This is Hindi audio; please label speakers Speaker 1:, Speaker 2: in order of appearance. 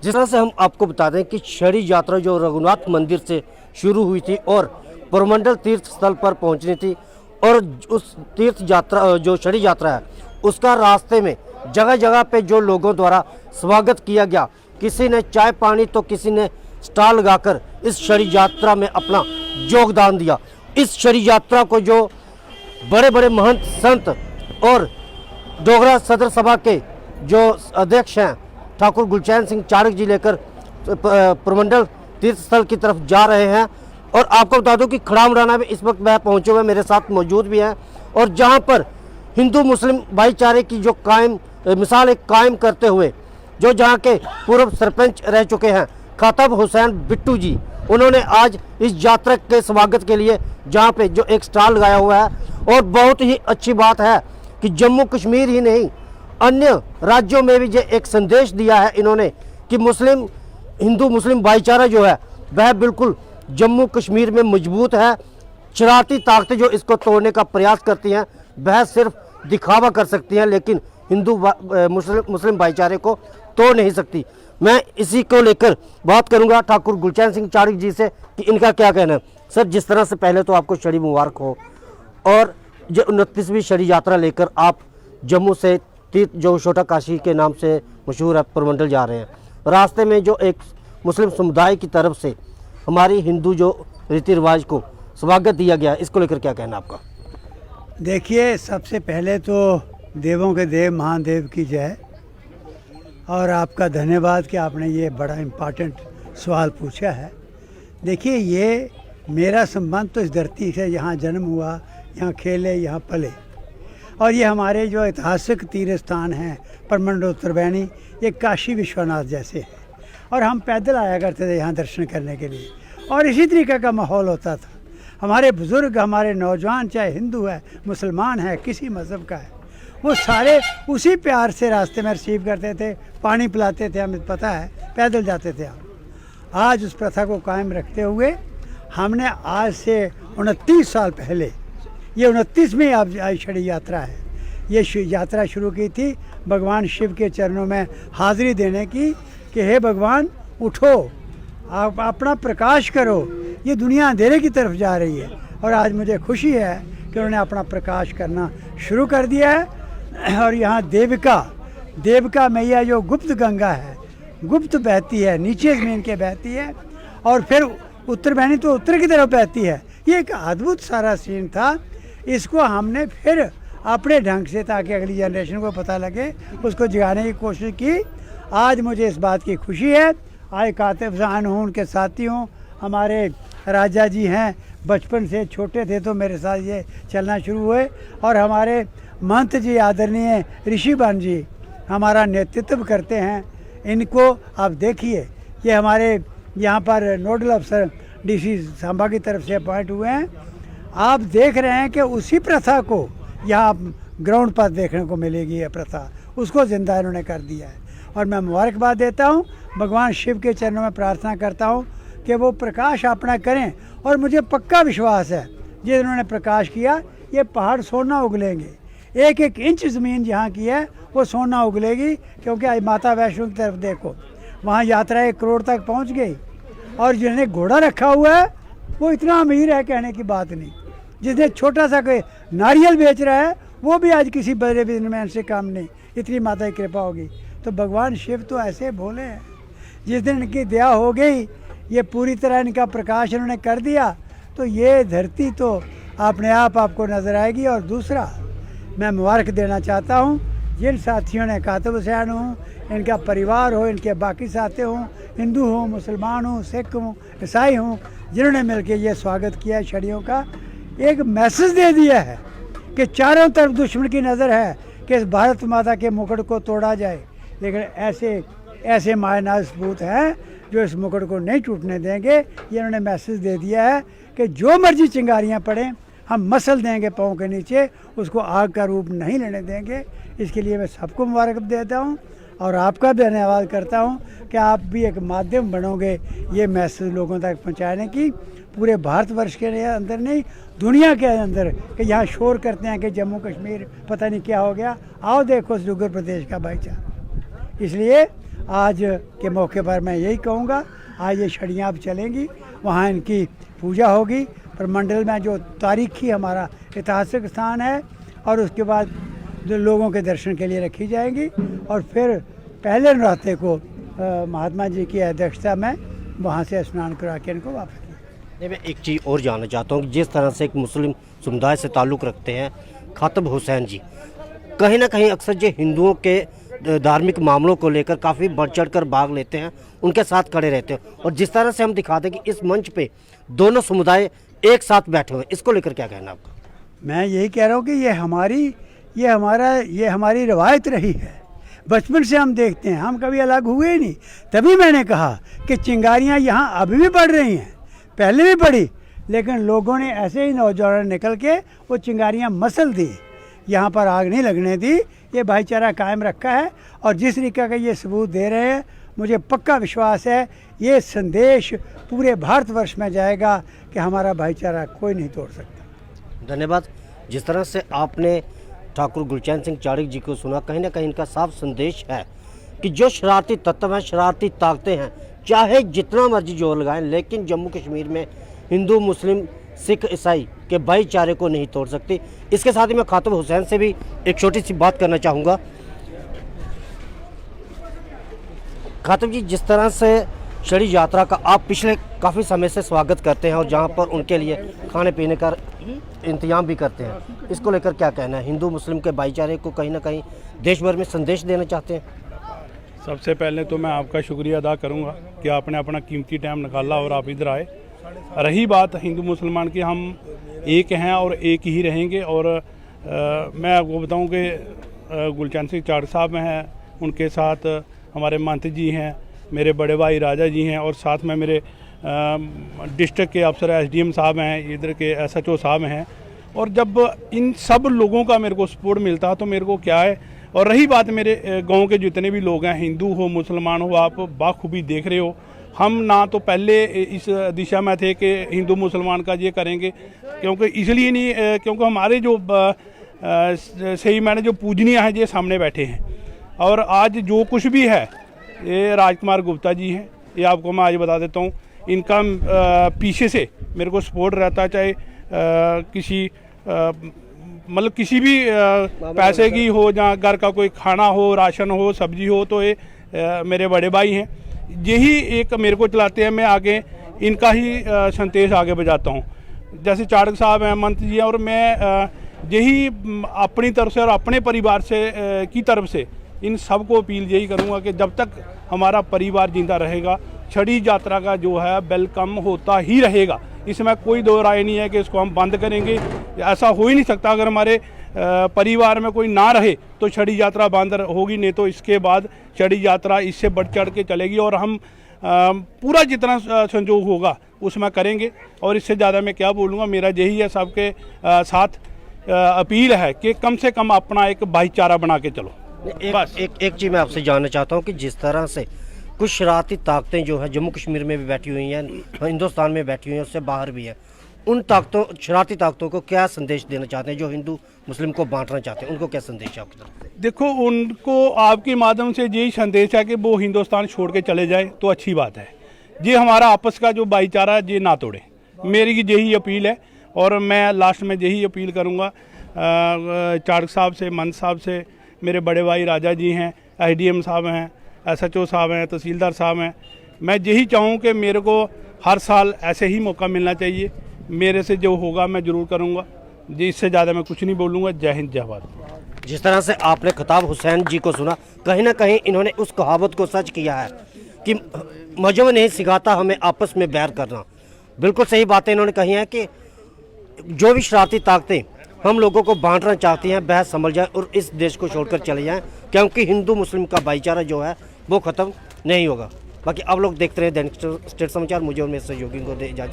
Speaker 1: जिस तरह से हम आपको बता दें कि छड़ी यात्रा जो रघुनाथ मंदिर से शुरू हुई थी और पुरमंडल तीर्थ स्थल पर पहुंचनी थी, और उस तीर्थ यात्रा जो छड़ी यात्रा है उसका रास्ते में जगह जगह पे जो लोगों द्वारा स्वागत किया गया, किसी ने चाय पानी तो किसी ने स्टॉल लगाकर इस छड़ी यात्रा में अपना योगदान दिया। इस छड़ी यात्रा को जो बड़े बड़े महंत संत और डोगरा सदर सभा के जो अध्यक्ष हैं ठाकुर गुलचैन सिंह चारक जी लेकर पुरमंडल तीर्थ स्थल की तरफ जा रहे हैं। और आपको बता दूं कि खड़ाम राणा में इस वक्त वह पहुंचे हुए मेरे साथ मौजूद भी हैं, और जहां पर हिंदू मुस्लिम भाईचारे की जो मिसाल एक कायम करते हुए जो जहां के पूर्व सरपंच रह चुके हैं खातब हुसैन बिट्टू जी, उन्होंने आज इस यात्रा के स्वागत के लिए जहां पे जो एक स्टॉल लगाया हुआ है। और बहुत ही अच्छी बात है कि जम्मू कश्मीर ही नहीं अन्य राज्यों में भी ये एक संदेश दिया है इन्होंने कि हिंदू मुस्लिम भाईचारा जो है वह बिल्कुल जम्मू कश्मीर में मजबूत है। शरारती ताकतें जो इसको तोड़ने का प्रयास करती हैं वह सिर्फ दिखावा कर सकती हैं, लेकिन हिंदू मुस्लिम भाईचारे को तोड़ नहीं सकती। मैं इसी को लेकर बात करूंगा ठाकुर गुलचैन सिंह चारक जी से कि इनका क्या कहना है। सर, जिस तरह से पहले तो आपको छड़ी मुबारक हो, और जो 29वीं छड़ी यात्रा लेकर आप जम्मू से तीर्थ जो छोटा काशी के नाम से मशहूर है पुरमंडल जा रहे हैं, रास्ते में जो एक मुस्लिम समुदाय की तरफ से हमारी हिंदू जो रीति रिवाज को स्वागत दिया गया, इसको लेकर क्या कहना आपका?
Speaker 2: देखिए, सबसे पहले तो देवों के देव महादेव की जय, और आपका धन्यवाद कि आपने ये बड़ा इम्पोर्टेंट सवाल पूछा है। देखिए, ये मेरा संबंध तो इस धरती से, यहाँ जन्म हुआ, यहाँ खेले, यहाँ पले, और ये हमारे जो ऐतिहासिक तीर्थ स्थान हैं पुरमंडल उत्तरबैनी, ये काशी विश्वनाथ जैसे हैं, और हम पैदल आया करते थे यहाँ दर्शन करने के लिए, और इसी तरीके का माहौल होता था। हमारे बुज़ुर्ग, हमारे नौजवान, चाहे हिंदू है, मुसलमान है, किसी मज़हब का है, वो सारे उसी प्यार से रास्ते में रिसीव करते थे, पानी पिलाते थे, हमें पता है, पैदल जाते थे हम। आज उस प्रथा को कायम रखते हुए हमने आज से 29 साल पहले, ये 29वीं आज छड़ी यात्रा है, ये यात्रा शुरू की थी भगवान शिव के चरणों में हाज़िरी देने की कि हे भगवान उठो, आप अपना प्रकाश करो, ये दुनिया अंधेरे की तरफ जा रही है। और आज मुझे खुशी है कि उन्होंने अपना प्रकाश करना शुरू कर दिया है। और यहाँ देविका मैया जो गुप्त गंगा है, गुप्त बहती है, नीचे ज़मीन के बहती है, और फिर उत्तरबैनी तो उत्तर की तरफ बहती है। ये एक अद्भुत सारा सीन था। इसको हमने फिर अपने ढंग से, ताकि अगली जनरेशन को पता लगे, उसको जगाने की कोशिश की। आज मुझे इस बात की खुशी है, आज कातिब ज़ान हूँ, उनके साथी हूँ, हमारे राजा जी हैं, बचपन से छोटे थे तो मेरे साथ ये चलना शुरू हुए, और हमारे महंत जी आदरणीय ऋषिबान जी हमारा नेतृत्व करते हैं। इनको आप देखिए, ये हमारे यहाँ पर नोडल अफसर डीसी सांबा की तरफ से अपॉइंट हुए हैं। आप देख रहे हैं कि उसी प्रथा को यहाँ ग्राउंड पर देखने को मिलेगी, ये प्रथा उसको जिंदा इन्होंने कर दिया है। और मैं मुबारकबाद देता हूँ, भगवान शिव के चरणों में प्रार्थना करता हूँ कि वो प्रकाश अपना करें। और मुझे पक्का विश्वास है, जिन्होंने प्रकाश किया, ये पहाड़ सोना उगलेंगे, एक एक इंच ज़मीन जहाँ की है वो सोना उगलेगी। क्योंकि आज माता वैष्णो की तरफ देखो, वहाँ यात्रा 1 करोड़ तक पहुँच गई, और जिन्हें घोड़ा रखा हुआ है वो इतना अमीर है, कहने की बात नहीं। जिसने छोटा सा कोई नारियल बेच रहा है वो भी आज किसी बड़े बिजनेसमैन से काम नहीं, इतनी माता की कृपा होगी। तो भगवान शिव तो ऐसे भोले हैं, जिस दिन इनकी दया हो गई, ये पूरी तरह इनका प्रकाश इन्होंने कर दिया, तो ये धरती तो अपने आप आपको नज़र आएगी। और दूसरा, मैं मुबारक देना चाहता हूँ जिन साथियों ने, कातिब हुसैन हूँ, इनका परिवार हो, इनके बाकी साथी हों, हिंदू हों, मुसलमान हों, सिख हों, ईसाई हों, जिन्होंने मिलकर ये स्वागत किया है छड़ियों का। एक मैसेज दे दिया है कि चारों तरफ दुश्मन की नज़र है कि इस भारत माता के मुकुट को तोड़ा जाए, लेकिन ऐसे मायनाज सबूत हैं जो इस मुकुट को नहीं टूटने देंगे। ये इन्होंने मैसेज दे दिया है कि जो मर्जी चिंगारियाँ पड़ें, हम मसल देंगे पाँव के नीचे, उसको आग का रूप नहीं लेने देंगे। इसके लिए मैं सबको मुबारक देता हूँ, और आपका भी धन्यवाद करता हूँ कि आप भी एक माध्यम बनोगे ये मैसेज लोगों तक पहुँचाने की, पूरे भारतवर्ष के अंदर नहीं, दुनिया के अंदर, कि यहाँ शोर करते हैं कि जम्मू कश्मीर पता नहीं क्या हो गया। आओ देखो डुग्गर प्रदेश का भाईचारा। इसलिए आज के मौके पर मैं यही कहूँगा, आज ये छड़ियाँ अब चलेंगी, वहाँ इनकी पूजा होगी। प्रमंडल में जो तारीखी हमारा ऐतिहासिक स्थान है, और उसके बाद जो लोगों के दर्शन के लिए रखी जाएंगी, और फिर पहले नराते को महात्मा जी की अध्यक्षता में वहाँ से स्नान करा के इनको वापस किया।
Speaker 1: नहीं, मैं एक चीज़ और जानना चाहता हूँ, जिस तरह से एक मुस्लिम समुदाय से ताल्लुक़ रखते हैं खातब हुसैन जी, कहीं ना कहीं अक्सर जो हिंदुओं के धार्मिक मामलों को लेकर काफ़ी बढ़ चढ़ कर भाग लेते हैं, उनके साथ खड़े रहते हैं, और जिस तरह से हम दिखाते हैं कि इस मंच पे दोनों समुदाय एक साथ बैठे हुए, इसको लेकर क्या कहना आपका?
Speaker 2: मैं यही कह रहा हूँ कि ये हमारी रवायत रही है, बचपन से हम देखते हैं, हम कभी अलग हुए ही नहीं। तभी मैंने कहा कि चिंगारियाँ यहाँ अभी भी पड़ रही हैं, पहले भी पड़ी, लेकिन लोगों ने ऐसे ही नौजवान निकल के वो चिंगारियाँ मसल दी, यहाँ पर आग नहीं लगने दी। ये भाईचारा कायम रखा है, और जिस तरीके का ये सबूत दे रहे हैं, मुझे पक्का विश्वास है ये संदेश पूरे भारतवर्ष में जाएगा कि हमारा भाईचारा कोई नहीं तोड़ सकता।
Speaker 1: धन्यवाद। जिस तरह से आपने ठाकुर गुलचैन सिंह चाड़क जी को सुना, कहीं ना कहीं इनका साफ संदेश है कि जो शरारती तत्व हैं, शरारती ताकतें हैं, चाहे जितना मर्जी जोर लगाएं, लेकिन जम्मू कश्मीर में हिंदू, मुस्लिम, सिख, ईसाई के भाईचारे को नहीं तोड़ सकती। इसके साथ ही मैं खातब हुसैन से भी एक छोटी सी बात करना चाहूँगा। खातब जी, जिस तरह से छड़ी यात्रा का आप पिछले काफ़ी समय से स्वागत करते हैं, और जहाँ पर उनके लिए खाने पीने का इंतजाम भी करते हैं, इसको लेकर क्या कहना है? हिंदू मुस्लिम के भाईचारे को कहीं ना कहीं देश भर में संदेश देना चाहते हैं?
Speaker 3: सबसे पहले तो मैं आपका शुक्रिया अदा करूंगा कि आपने अपना कीमती टाइम निकाला और आप इधर आए। रही बात हिंदू मुसलमान की, हम एक हैं और एक ही रहेंगे। और मैं आपको बताऊं कि गुलचैन सिंह चाड़क साहब हैं, उनके साथ हमारे महंत जी हैं, मेरे बड़े भाई राजा जी हैं, और साथ में मेरे डिस्ट्रिक्ट के अफसर एसडीएम साहब हैं, इधर के एसएचओ साहब हैं। और जब इन सब लोगों का मेरे को सपोर्ट मिलता है तो मेरे को क्या है। और रही बात मेरे गांव के जितने भी लोग हैं, हिंदू हो मुसलमान हो, आप बाखूबी देख रहे हो, हम ना तो पहले इस दिशा में थे कि हिंदू मुसलमान का ये करेंगे, क्योंकि इसलिए नहीं, क्योंकि हमारे जो सही मैंने जो पूजनीय हैं ये सामने बैठे हैं। और आज जो कुछ भी है, ये राजकुमार गुप्ता जी हैं, ये आपको मैं आज बता देता हूँ। इनका पीछे से मेरे को सपोर्ट रहता है, चाहे किसी मतलब किसी भी पैसे की हो, जहाँ घर का कोई खाना हो, राशन हो, सब्जी हो, तो ये मेरे बड़े भाई हैं, यही एक मेरे को चलाते हैं। मैं आगे इनका ही संदेश आगे बजाता हूँ। जैसे चाड़क साहब हैं, मंत जी हैं, और मैं यही अपनी तरफ से और अपने परिवार से की तरफ से इन सबको अपील यही करूँगा कि जब तक हमारा परिवार जिंदा रहेगा, छड़ी यात्रा का जो है वेलकम होता ही रहेगा। इसमें कोई दो राय नहीं है कि इसको हम बंद करेंगे, ऐसा हो ही नहीं सकता। अगर हमारे परिवार में कोई ना रहे तो छड़ी यात्रा बंद होगी, नहीं तो इसके बाद छड़ी यात्रा इससे बढ़ चढ़ के चलेगी, और हम पूरा जितना संजोग होगा उसमें करेंगे। और इससे ज़्यादा मैं क्या बोलूँगा, मेरा यही है सबके साथ अपील है कि कम से कम अपना एक भाईचारा बना के चलो।
Speaker 1: एक चीज़ मैं आपसे जानना चाहता हूँ कि जिस तरह से कुछ शरारती ताकतें जो है जम्मू कश्मीर में भी बैठी हुई हैं, हिंदुस्तान में बैठी हुई हैं, उससे बाहर भी है, उन ताकतों, शरारती ताकतों को क्या संदेश देना चाहते हैं? जो हिंदू मुस्लिम को बांटना चाहते हैं, उनको क्या संदेश है आपकी तरफ से?
Speaker 3: देखो, उनको आपके माध्यम से यही संदेश है कि वो हिंदुस्तान छोड़ के चले जाए तो अच्छी बात है। ये हमारा आपस का जो भाईचारा है ये ना तोड़े, मेरी यही अपील है। और मैं लास्ट में यही अपील करूँगा चाड़क साहब से, मंत साहब से, मेरे बड़े भाई राजा जी हैं, एसडीएम साहब हैं, एसएचओ साहब हैं, तहसीलदार साहब हैं, मैं यही चाहूँ कि मेरे को हर साल ऐसे ही मौका मिलना चाहिए। मेरे से जो होगा मैं ज़रूर करूँगा जी, इससे ज़्यादा मैं कुछ नहीं बोलूँगा। जय हिंद, जय भारत।
Speaker 1: जिस तरह से आपने खताब हुसैन जी को सुना, कहीं ना कहीं इन्होंने उस कहावत को सच किया है कि मजहब नहीं सिखाता हमें आपस में बैर करना। बिल्कुल सही बातें इन्होंने कही हैं कि जो भी शरारती ताकतें हम लोगों को बांटना चाहती हैं, बहस समझ जाए और इस देश को छोड़कर चले जाएं, क्योंकि हिंदू मुस्लिम का भाईचारा जो है वो ख़त्म नहीं होगा। बाकी आप लोग देखते रहे दैनिक स्टेट समाचार। मुझे और मेरे सहयोगियों को दे इजाज़त।